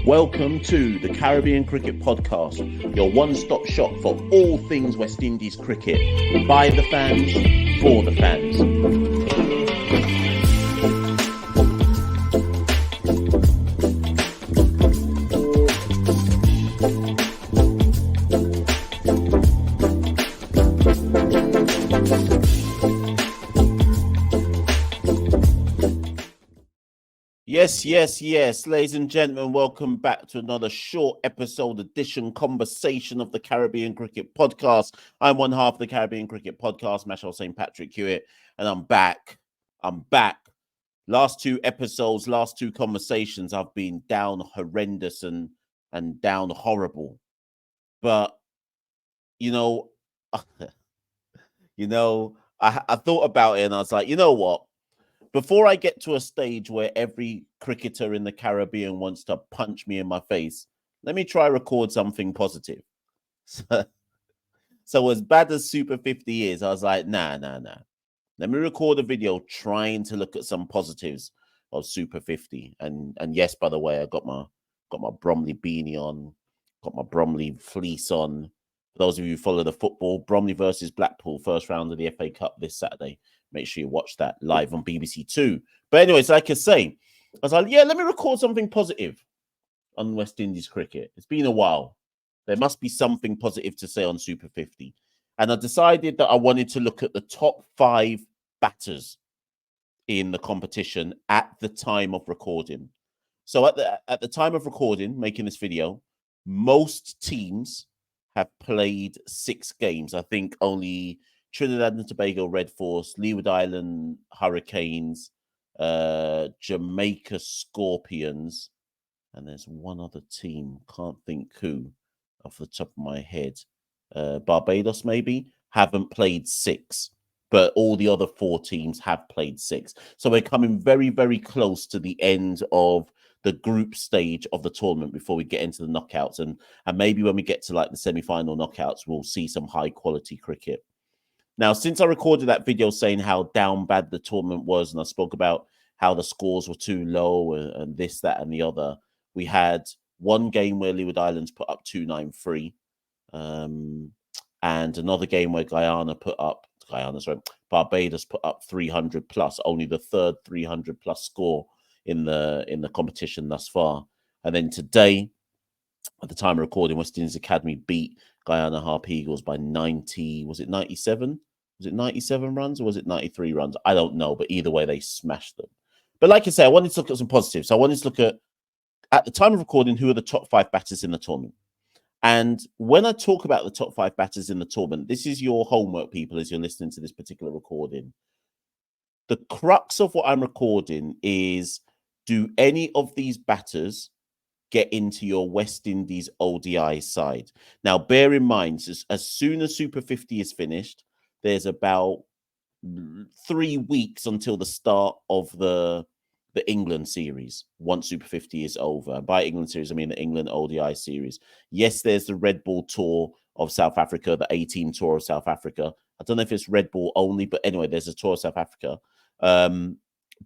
Welcome to the Caribbean Cricket Podcast, your one-stop shop for all things West Indies cricket. By the fans, for the fans. Yes. Ladies and gentlemen, welcome back to another short episode edition conversation of the Caribbean Cricket Podcast. I'm one half of the Caribbean Cricket Podcast, Machel St. Patrick Hewitt, and I'm back. Last two episodes, last two conversations, I've been down horrendous and down horrible. But, I thought about it and I was like, you know what? Before I get to a stage where every cricketer in the Caribbean wants to punch me in my face, let me try record something positive. So as bad as Super 50 is, I was like, nah. Let me record a video trying to look at some positives of Super 50. And yes, by the way, I got my Bromley beanie on, got my Bromley fleece on. For those of you who follow the football, Bromley versus Blackpool, first round of the FA Cup this Saturday. Make sure you watch that live on BBC Two. But anyways, like I say, I was like, let me record something positive on West Indies cricket. It's been a while. There must be something positive to say on Super 50. And I decided that I wanted to look at the top 5 batters in the competition at the time of recording. So at the time of recording, making this video, most teams have played 6 games. I think only Trinidad and Tobago Red Force, Leeward Island Hurricanes, Jamaica Scorpions, and there's one other team, can't think who, off the top of my head. Barbados, maybe, haven't played 6, but all the other 4 teams have played 6. So we're coming very, very close to the end of the group stage of the tournament before we get into the knockouts. And maybe when we get to like the semi-final knockouts, we'll see some high quality cricket. Now, since I recorded that video saying how down bad the tournament was, and I spoke about how the scores were too low and this, that, and the other, we had one game where Leeward Islands put up 293, and another game where Barbados put up 300 plus, only the third 300 plus score in the competition thus far. And then today, at the time of recording, West Indies Academy beat Guyana Harp Eagles by 90. Was it 97? Was it 97 runs or was it 93 runs? I don't know, but either way, they smashed them. But like I say, I wanted to look at some positives. So I wanted to look at the time of recording, who are the top 5 batters in the tournament. And when I talk about the top 5 batters in the tournament, this is your homework, people, as you're listening to this particular recording. The crux of what I'm recording is, do any of these batters get into your West Indies ODI side? Now, bear in mind, as soon as Super 50 is finished, there's about 3 weeks until the start of the England series, once Super 50 is over. By England series, I mean the England ODI series. Yes, there's the Red Bull Tour of South Africa, the A-Team Tour of South Africa. I don't know if it's Red Bull only, but anyway, there's a Tour of South Africa.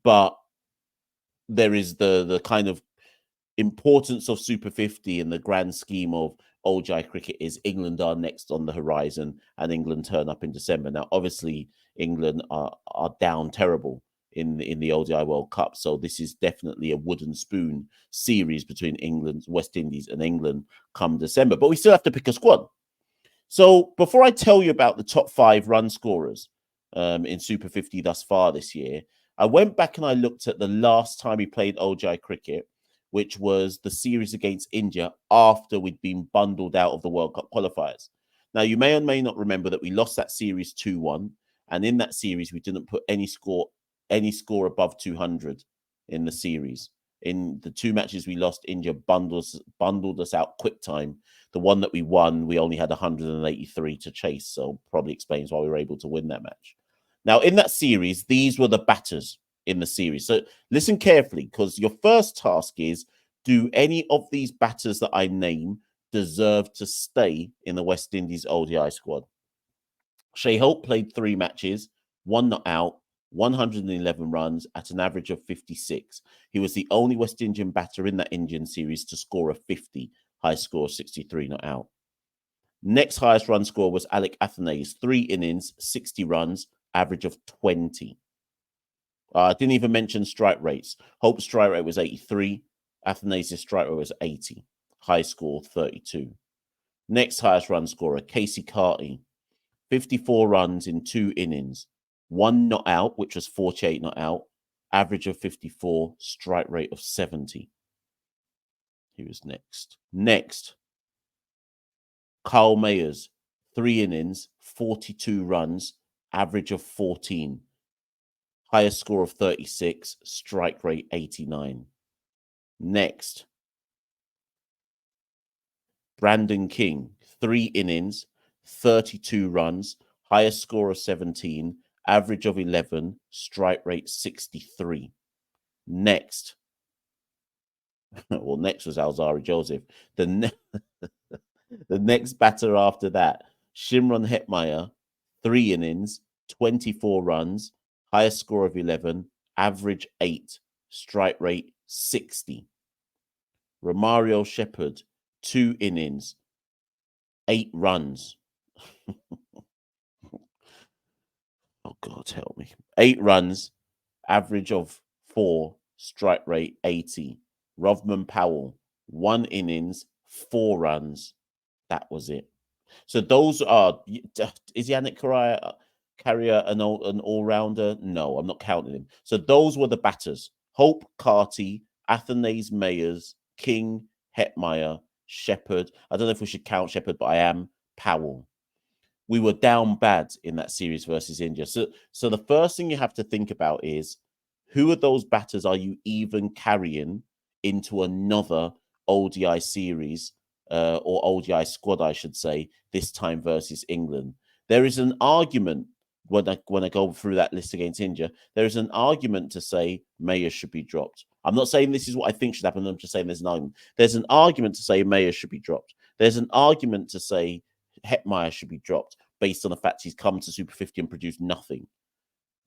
But there is the kind of importance of Super 50 in the grand scheme of ODI cricket is England are next on the horizon, and England turn up in December. Now, obviously, England are down terrible in the ODI World Cup, so this is definitely a wooden spoon series between England, West Indies, and England come December. But we still have to pick a squad. So before I tell you about the top 5 run scorers in Super 50 thus far this year, I went back and I looked at the last time we played ODI cricket, which was the series against India after we'd been bundled out of the World Cup qualifiers. Now, you may or may not remember that we lost that series 2-1, and in that series, we didn't put any score above 200 in the series. In the 2 matches we lost, India bundled us out quick time. The one that we won, we only had 183 to chase, so probably explains why we were able to win that match. Now, in that series, these were the batters in the series. So listen carefully, because your first task is, do any of these batters that I name deserve to stay in the West Indies ODI squad? Shea Hope played 3 matches, 1 not out, 111 runs at an average of 56. He was the only West Indian batter in that Indian series to score a 50, high score of 63 not out. Next highest run score was Alick Athanaze, 3 innings, 60 runs, average of 20. I didn't even mention strike rates. Hope's strike rate was 83. Athanaze's strike rate was 80. High score 32. Next highest run scorer, Casey Carty, 54 runs in 2 innings, 1 not out, which was 48 not out, average of 54, strike rate of 70. He was next. Next, Carl Mayers, 3 innings, 42 runs, average of 14. Highest score of 36, strike rate 89. Next, Brandon King, 3 innings, 32 runs, highest score of 17, average of 11, strike rate 63. Next, well, next was Alzari Joseph. The next batter after that, Shimron Hetmeyer, 3 innings, 24 runs, highest score of 11, average 8, strike rate 60. Romario Shepherd, 2 innings, 8 runs. Oh, God, help me. 8 runs, average of 4, strike rate 80. Rovman Powell, 1 innings, 4 runs. That was it. So those are, is Yannick Carrier an all-rounder? No, I'm not counting him. So those were the batters. Hope, Carty, Athanaze, Mayers, King, Hetmeyer, Shepherd. I don't know if we should count Shepherd, but I am. Powell. We were down bad in that series versus India. So the first thing you have to think about is, who of those batters are you even carrying into another ODI series or ODI squad, I should say, this time versus England? There is an argument when I go through that list against India. There is an argument to say Mayer should be dropped. I'm not saying this is what I think should happen. I'm just saying there's an argument. There's an argument to say Mayer should be dropped. There's an argument to say Hetmeyer should be dropped based on the fact he's come to Super 50 and produced nothing.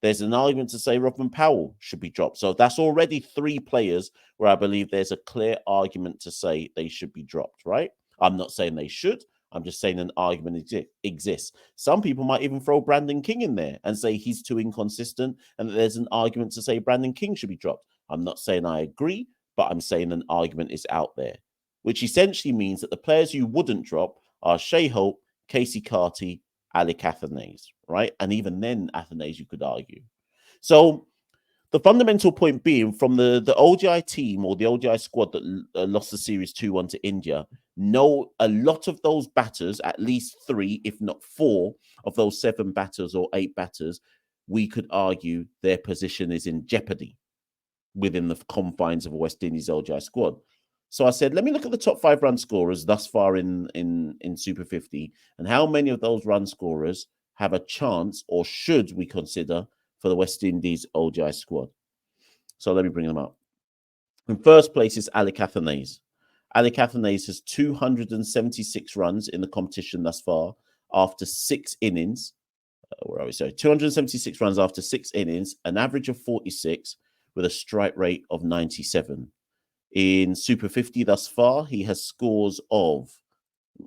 There's an argument to say Rovman Powell should be dropped. So that's already 3 players where I believe there's a clear argument to say they should be dropped, right? I'm not saying they should. I'm just saying an argument exists. Some people might even throw Brandon King in there and say he's too inconsistent and that there's an argument to say Brandon King should be dropped. I'm not saying I agree, but I'm saying an argument is out there, which essentially means that the players you wouldn't drop are Shai Hope, Casey Carty, Alick Athanaze, right? And even then, Athanaze, you could argue. So the fundamental point being, from the ODI team or the ODI squad that lost the series 2-1 to India, a lot of those batters, at least 3, if not 4 of those 7 batters or 8 batters, we could argue their position is in jeopardy within the confines of a West Indies ODI squad. So I said, let me look at the top 5 run scorers thus far in Super 50 and how many of those run scorers have a chance, or should we consider, for the West Indies ODI squad. So let me bring them up. In first place is Alick Athanaze. Alick Athanaze has 276 runs in the competition thus far after 6 innings. Where are we? Sorry, 276 runs after 6 innings, an average of 46 with a strike rate of 97. In Super 50 thus far, he has scores of,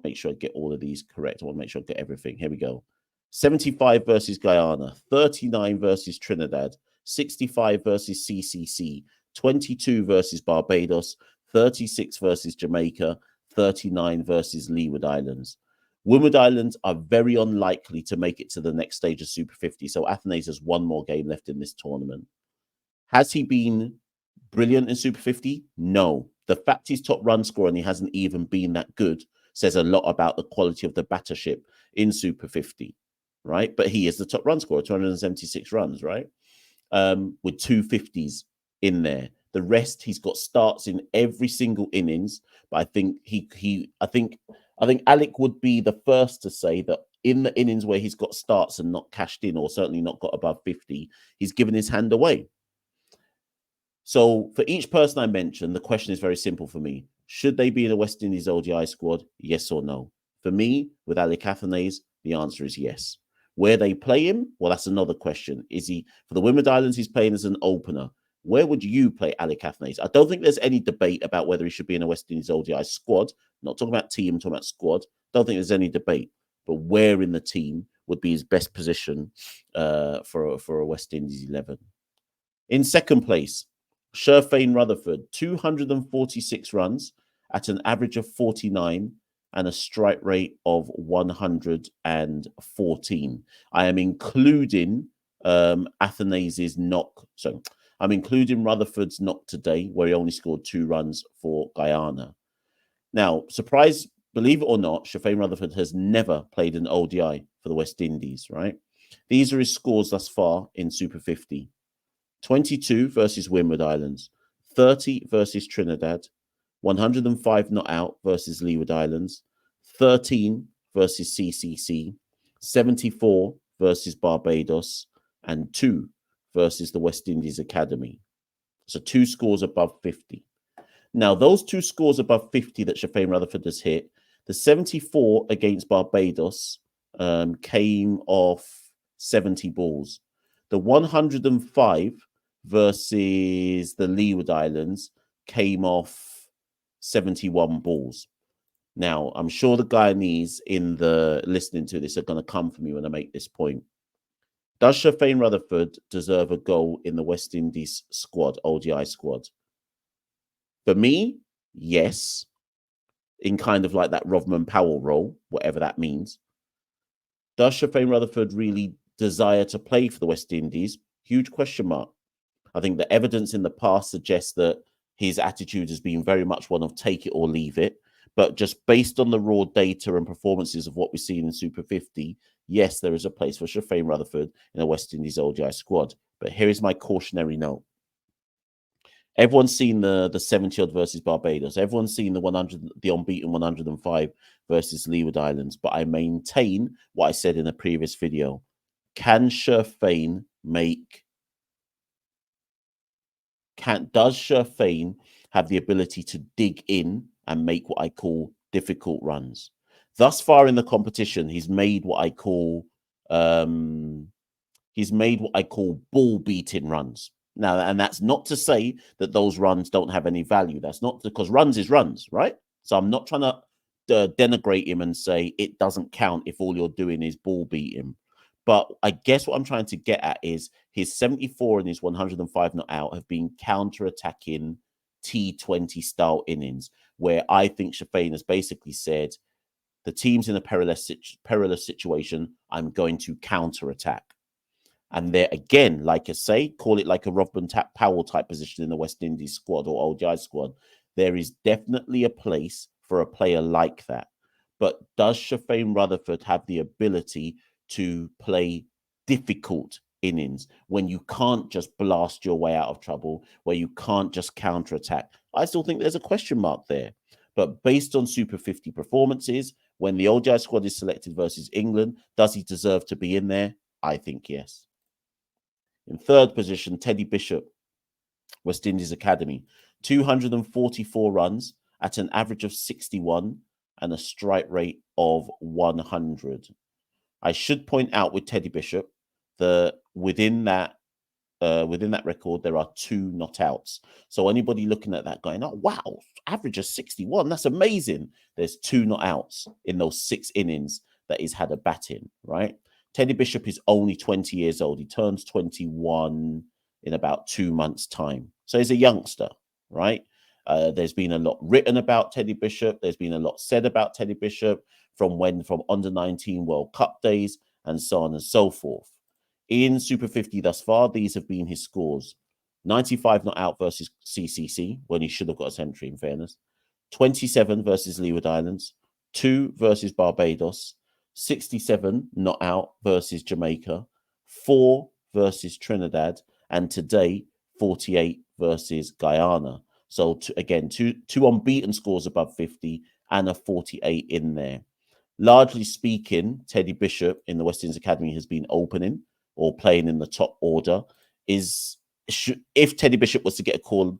make sure I get all of these correct. I want to make sure I get everything. Here we go. 75 versus Guyana, 39 versus Trinidad, 65 versus CCC, 22 versus Barbados, 36 versus Jamaica, 39 versus Leeward Islands. Windward Islands are very unlikely to make it to the next stage of Super 50, so Athanaze has 1 more game left in this tournament. Has he been brilliant in Super 50? No. The fact he's top run scorer and he hasn't even been that good says a lot about the quality of the battership in Super 50, right? But he is the top run scorer, 276 runs, right? With 250s in there. The rest, he's got starts in every single innings. But I think I think Alick would be the first to say that in the innings where he's got starts and not cashed in, or certainly not got above 50, he's given his hand away. So for each person I mentioned, the question is very simple for me. Should they be in a West Indies ODI squad? Yes or no? For me, with Alick Athanaze, the answer is yes. Where they play him, well, that's another question. Is he, for the Windward Islands, he's playing as an opener. Where would you play Alick Athanaze? I don't think there's any debate about whether he should be in a West Indies ODI squad. Not talking about team, I'm talking about squad. Don't think there's any debate. But where in the team would be his best position for a West Indies 11? In second place, Sherfane Rutherford, 246 runs at an average of 49 and a strike rate of 114. I am including Athanaze's knock. So I'm including Rutherford's knock today, where he only scored 2 runs for Guyana. Now, surprise, believe it or not, Sherfane Rutherford has never played an ODI for the West Indies, right? These are his scores thus far in Super 50. 22 versus Windward Islands, 30 versus Trinidad, 105 not out versus Leeward Islands, 13 versus CCC, 74 versus Barbados, and 2 versus the West Indies Academy. So 2 scores above 50. Now, those 2 scores above 50 that Sherfane Rutherford has hit, the 74 against Barbados came off 70 balls. The 105 versus the Leeward Islands came off 71 balls. Now, I'm sure the Guyanese in the listening to this are going to come for me when I make this point. Does Sherfane Rutherford deserve a goal in the West Indies squad, ODI squad? For me, yes. In kind of like that Rovman Powell role, whatever that means. Does Sherfane Rutherford really desire to play for the West Indies? Huge question mark. I think the evidence in the past suggests that his attitude has been very much one of take it or leave it. But just based on the raw data and performances of what we've seen in Super 50, yes, there is a place for Sherfane Rutherford in a West Indies ODI squad. But here is my cautionary note. Everyone's seen the 70-odd versus Barbados. Everyone's seen the unbeaten 105 versus Leeward Islands. But I maintain what I said in a previous video. Can Sherfane does Sherfane have the ability to dig in and make what I call difficult runs? Thus far in the competition, he's made what I call ball beating runs. Now, and that's not to say that those runs don't have any value. That's not because runs is runs, right? So I'm not trying to denigrate him and say it doesn't count if all you're doing is ball beating. But I guess what I'm trying to get at is his 74 and his 105 not out have been counter-attacking T20 style innings, where I think Sherfane has basically said, the team's in a perilous situation, I'm going to counter-attack. And there again, like I say, call it like a Rovman Powell type position in the West Indies squad or ODI squad. There is definitely a place for a player like that. But does Sherfane Rutherford have the ability to play difficult innings when you can't just blast your way out of trouble, where you can't just counterattack? I still think there's a question mark there. But based on Super 50 performances, when the ODI squad is selected versus England, does he deserve to be in there? I think yes. In third position, Teddy Bishop, West Indies Academy, 244 runs at an average of 61 and a strike rate of 100. I should point out with Teddy Bishop that within that record, there are 2 not outs. So anybody looking at that going, oh, wow, average of 61, that's amazing. There's 2 not outs in those 6 innings that he's had a bat in, right? Teddy Bishop is only 20 years old. He turns 21 in about 2 months' time. So he's a youngster, right? There's been a lot written about Teddy Bishop. There's been a lot said about Teddy Bishop from under-19 World Cup days and so on and so forth. In Super 50 thus far, these have been his scores. 95 not out versus CCC, when he should have got a century, in fairness. 27 versus Leeward Islands. 2 versus Barbados. 67 not out versus Jamaica. 4 versus Trinidad. And today, 48 versus Guyana. So, again, two unbeaten scores above 50 and a 48 in there. Largely speaking, Teddy Bishop in the West Indies Academy has been opening or playing in the top order. If Teddy Bishop was to get a call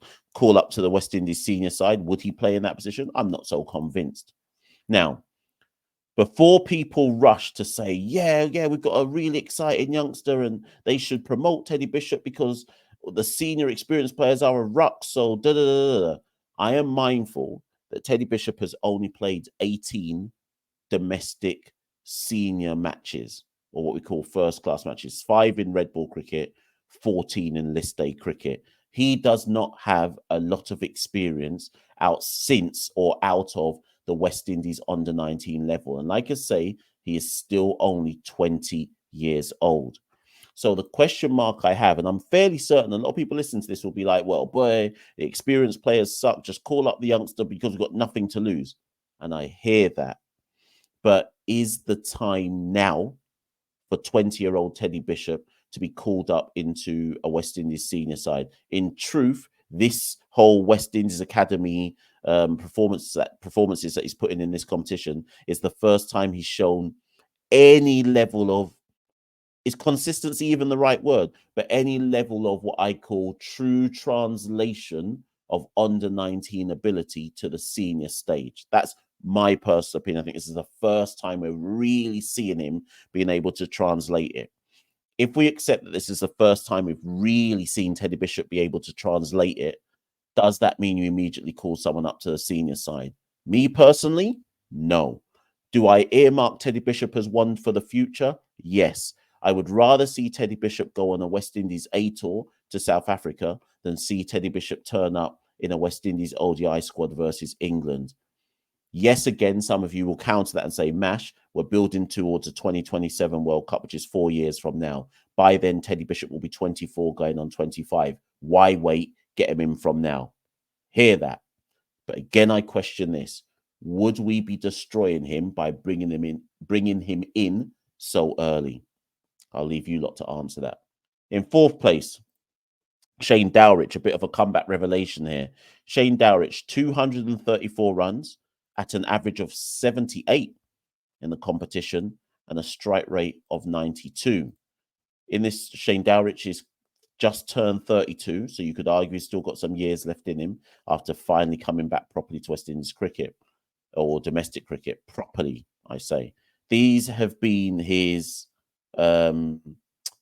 up to the West Indies senior side, would he play in that position? I'm not so convinced. Now, before people rush to say, yeah, we've got a really exciting youngster and they should promote Teddy Bishop because the senior experienced players are a ruck. So, I am mindful that Teddy Bishop has only played 18 domestic senior matches, or what we call first class matches, 5 in red ball cricket, 14 in list day cricket. He does not have a lot of experience out of the West Indies under 19 level. And like I say, he is still only 20 years old. So the question mark I have, and I'm fairly certain a lot of people listening to this will be like, well, boy, the experienced players suck. Just call up the youngster because we've got nothing to lose. And I hear that. But is the time now for 20-year-old Teddy Bishop to be called up into a West Indies senior side? In truth, this whole West Indies Academy performances that he's putting in this competition is the first time he's shown any level of, is consistency even the right word, but any level of what I call true translation of under 19 ability to the senior stage. That's my personal opinion. I think this is the first time we're really seeing him being able to translate it. If we accept that this is the first time we've really seen Teddy Bishop be able to translate it, does that mean you immediately call someone up to the senior side? Me personally, no. Do I earmark Teddy Bishop as one for the future? Yes. I would rather see Teddy Bishop go on a West Indies A tour to South Africa than see Teddy Bishop turn up in a West Indies ODI squad versus England. Yes, again, some of you will counter that and say, Mash, we're building towards a 2027 World Cup, which is 4 years from now. By then, Teddy Bishop will be 24 going on 25. Why wait? Get him in from now. Hear that. But again, I question this. Would we be destroying him by bringing him in so early? I'll leave you lot to answer that. In fourth place, Shane Dowrich, a bit of a comeback revelation here. Shane Dowrich, 234 runs at an average of 78 in the competition and a strike rate of 92. In this, Shane Dowrich is just turned 32, so you could argue he's still got some years left in him after finally coming back properly to West Indies cricket, or domestic cricket properly, I say. These have been his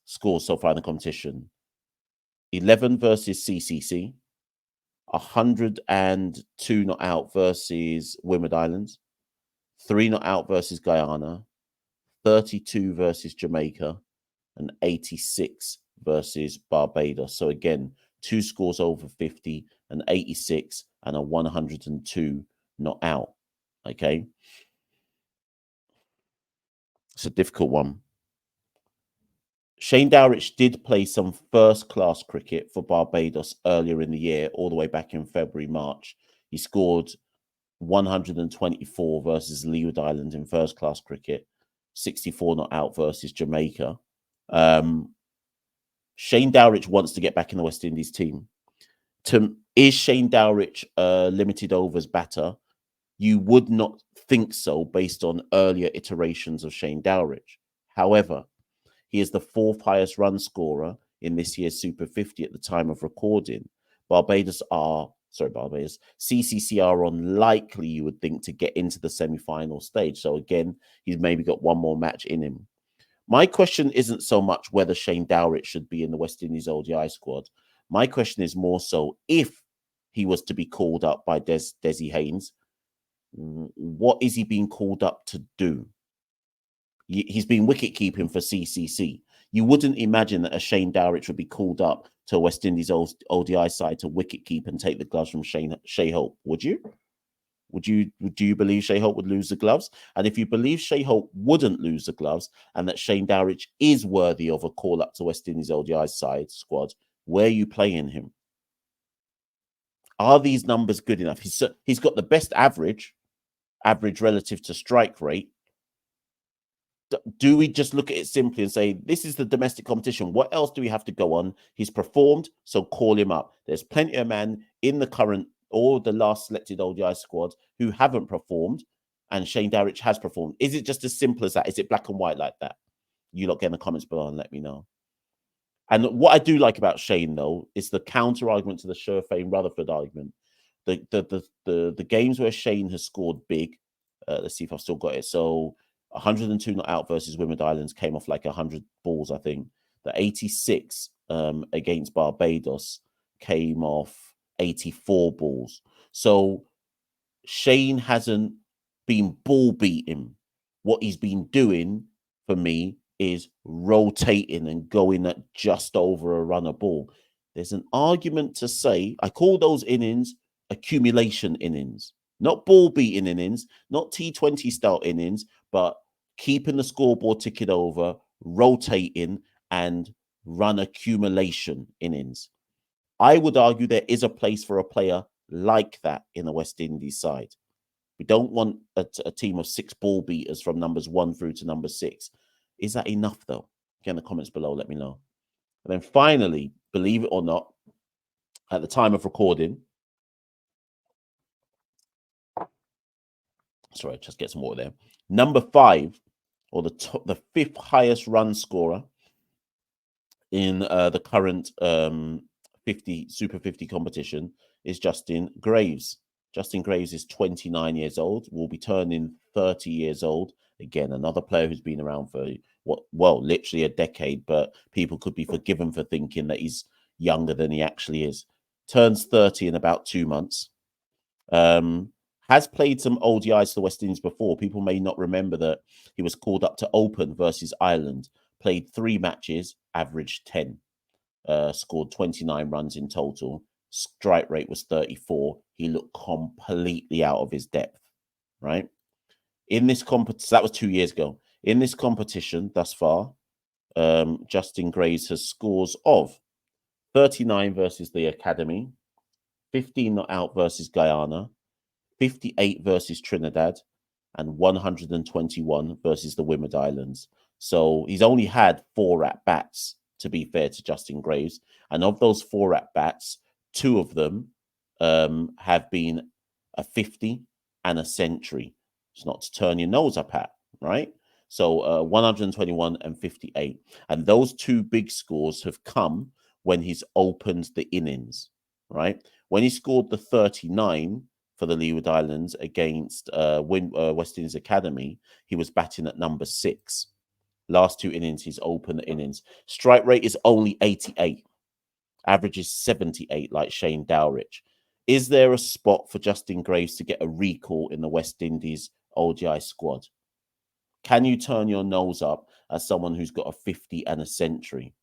scores so far in the competition. 11 versus CCC, 102 not out versus Windward Islands, 3 not out versus Guyana, 32 versus Jamaica, and 86 versus Barbados. So again, 2 scores over 50, an 86 and a 102 not out. Okay. It's a difficult one. Shane Dowrich did play some first-class cricket for Barbados earlier in the year, all the way back in February, March. He scored 124 versus Leeward Islands in first-class cricket, 64 not out versus Jamaica. Shane Dowrich wants to get back in the West Indies team. Is Shane Dowrich a limited overs batter? You would not think so based on earlier iterations of Shane Dowrich. However, he is the 4th highest run scorer in this year's Super 50 at the time of recording. CCC are unlikely, you would think, to get into the semi-final stage. So again, he's maybe got one more match in him. My question isn't so much whether Shane Dowrich should be in the West Indies ODI squad. My question is more so, if he was to be called up by Desi Haynes, what is he being called up to do? He's been wicket keeping for CCC. You wouldn't imagine that a Shane Dowrich would be called up to a West Indies ODI side to wicket keep and take the gloves from Shai Hope, would you? Do you believe Shai Hope would lose the gloves? And if you believe Shai Hope wouldn't lose the gloves and that Shane Dowrich is worthy of a call up to West Indies ODI side squad, where are you playing him? Are these numbers good enough? He's got the best average relative to strike rate. Do we just look at it simply and say, this is the domestic competition? What else do we have to go on? He's performed, so call him up. There's plenty of men in the current or the last selected ODI squad who haven't performed, and Shane Dowrich has performed. Is it just as simple as that? Is it black and white like that? You lot get in the comments below and let me know. And what I do like about Shane, though, is the counter argument to the Sherfane Rutherford argument. The games where Shane has scored big, let's see if I've still got it. So 102 not out versus Windward Islands came off like 100 balls, I think. The 86 against Barbados came off 84 balls. So Shane hasn't been ball beating. What he's been doing for me is rotating and going at just over a run a ball. There's an argument to say, I call those innings accumulation innings, not ball beating innings, not T20 style innings, but keeping the scoreboard ticking over, rotating, and run accumulation innings. I would argue there is a place for a player like that in the West Indies side. We don't want a team of 6 ball beaters from numbers 1 through to number 6. Is that enough, though? Get in the comments below, let me know. And then finally, believe it or not, at the time of recording, sorry, just get some water there. Number 5, or the 5th highest run scorer in the current 50 Super 50 competition is Justin Graves. Justin Graves is 29 years old, will be turning 30 years old. Again, another player who's been around for literally a decade, but people could be forgiven for thinking that he's younger than he actually is. Turns 30 in about 2 months. Has played some ODIs for the West Indies before. People may not remember that he was called up to open versus Ireland, played 3 matches, averaged 10, scored 29 runs in total. Strike rate was 34. He looked completely out of his depth, right? In this competition, that was 2 years ago. In this competition thus far, Justin Graves has scores of 39 versus the Academy, 15 not out versus Guyana, 58 versus Trinidad, and 121 versus the Windward Islands. So he's only had 4 at-bats, to be fair to Justin Graves. And of those 4 at-bats, 2 of them have been a 50 and a century. It's not to turn your nose up at, right? So 121 and 58. And those 2 big scores have come when he's opened the innings, right? When he scored the 39 for the Leeward Islands against West Indies Academy, he was batting at number 6. Last 2 innings, he's opened the innings. Strike rate is only 88. Average is 78, like Shane Dowrich. Is there a spot for Justin Graves to get a recall in the West Indies ODI squad? Can you turn your nose up as someone who's got a 50 and a century?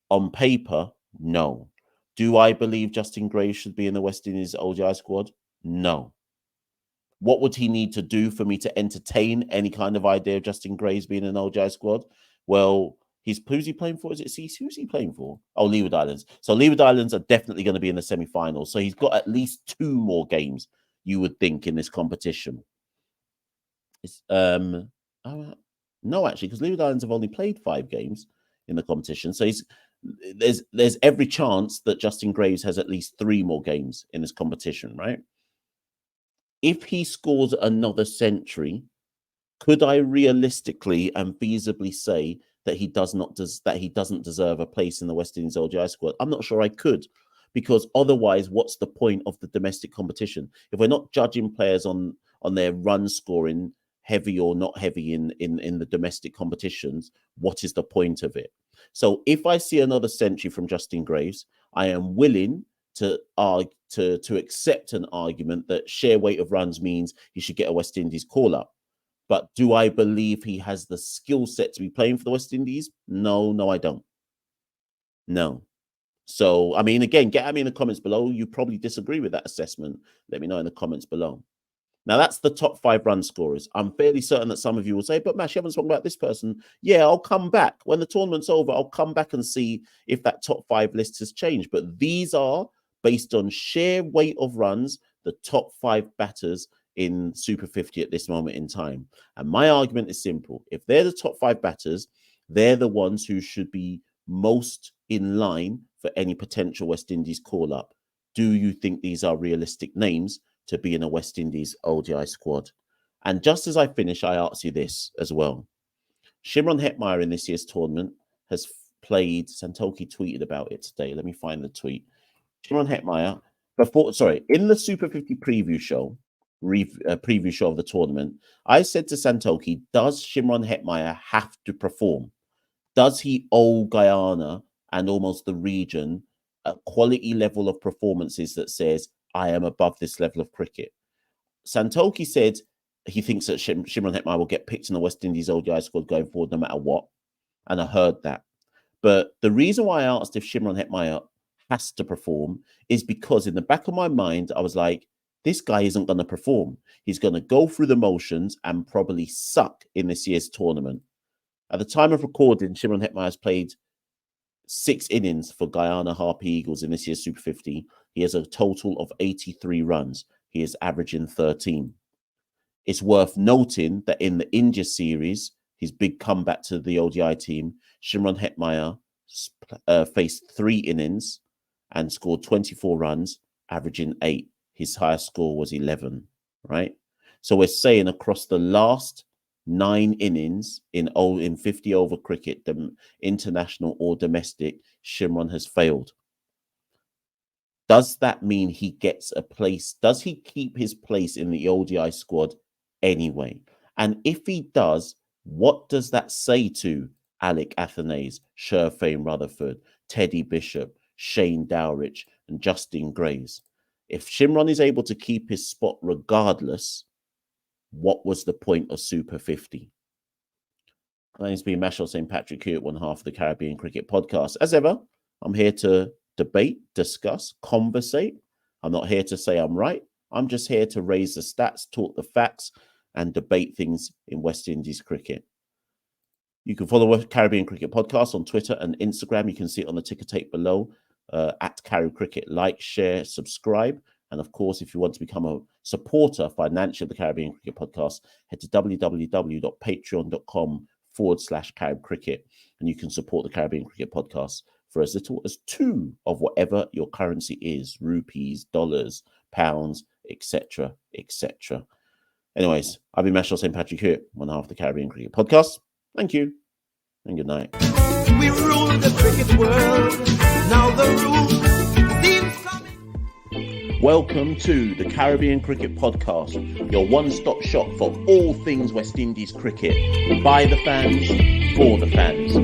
On paper, no. Do I believe Justin Graves should be in the West Indies ODI squad? No. What would he need to do for me to entertain any kind of idea of Justin Graves being in an ODI squad? Well, who's he playing for? Is it CC? Who's he playing for? Oh, Leeward Islands. So Leeward Islands are definitely going to be in the semi-finals. So he's got at least 2 more games, you would think, in this competition. It's no, actually, because Leeward Islands have only played 5 games in the competition. So there's every chance that Justin Graves has at least 3 more games in this competition, right? If he scores another century, could I realistically and feasibly say that he doesn't deserve a place in the West Indies ODI squad? I'm not sure I could, because otherwise, what's the point of the domestic competition? If we're not judging players on their run scoring, heavy or not heavy in the domestic competitions, what is the point of it? So if I see another century from Justin Graves, I am willing to accept an argument that share weight of runs means he should get a West Indies call-up. But do I believe he has the skill set to be playing for the West Indies? No, I don't. No. So, I mean, again, get at me in the comments below. You probably disagree with that assessment. Let me know in the comments below. Now, that's the top 5 run scorers. I'm fairly certain that some of you will say, but Mash, you haven't spoken about this person. Yeah, I'll come back. When the tournament's over, I'll come back and see if that top 5 list has changed. But these are based on sheer weight of runs, the top 5 batters in Super 50 at this moment in time. And my argument is simple. If they're the top 5 batters, they're the ones who should be most in line for any potential West Indies call-up. Do you think these are realistic names to be in a West Indies ODI squad? And just as I finish, I ask you this as well. Shimron Hetmyer in this year's tournament has played, Santoki tweeted about it today. Let me find the tweet. Shimron Hetmyer, in the Super 50 preview show, preview show of the tournament, I said to Santoki, does Shimron Hetmyer have to perform? Does he owe Guyana and almost the region a quality level of performances that says, I am above this level of cricket? Santoki said he thinks that Shimron Hetmyer will get picked in the West Indies ODI squad going forward no matter what. And I heard that. But the reason why I asked if Shimron Hetmyer has to perform is because in the back of my mind, I was like, this guy isn't going to perform. He's going to go through the motions and probably suck in this year's tournament. At the time of recording, Shimron Hetmyer has played 6 innings for Guyana Harpy Eagles in this year's Super 50. He has a total of 83 runs. He is averaging 13. It's worth noting that in the India series, his big comeback to the ODI team, Shimron Hetmyer faced 3 innings and scored 24 runs, averaging 8. His highest score was 11, right? So we're saying across the last 9 innings in 50 over cricket, international or domestic, Shimron has failed. Does that mean he gets a place? Does he keep his place in the ODI squad anyway? And if he does, what does that say to Alick, Athanaze, Sherfane Rutherford, Teddy Bishop, Shane Dowrich, and Justin Graves? If Shimron is able to keep his spot regardless, what was the point of Super 50? My name's been Machel St. Patrick here at one half of the Caribbean Cricket Podcast. As ever, I'm here to debate, discuss, conversate. I'm not here to say I'm right. I'm just here to raise the stats, talk the facts, and debate things in West Indies cricket. You can follow the Caribbean Cricket Podcast on Twitter and Instagram. You can see it on the ticker tape below. At Carib Cricket, like, share, subscribe. And of course, if you want to become a supporter financially of the Caribbean Cricket Podcast, head to www.patreon.com/Carib Cricket, and you can support the Caribbean Cricket Podcast for as little as 2 of whatever your currency is, rupees, dollars, pounds, etc., etc. Anyways, I've been Machel St. Patrick here, one half of the Caribbean Cricket Podcast. Thank you, and good night. We rule the cricket world. Now the rules seem coming. Welcome to the Caribbean Cricket Podcast, your one-stop shop for all things West Indies cricket. By the fans, for the fans.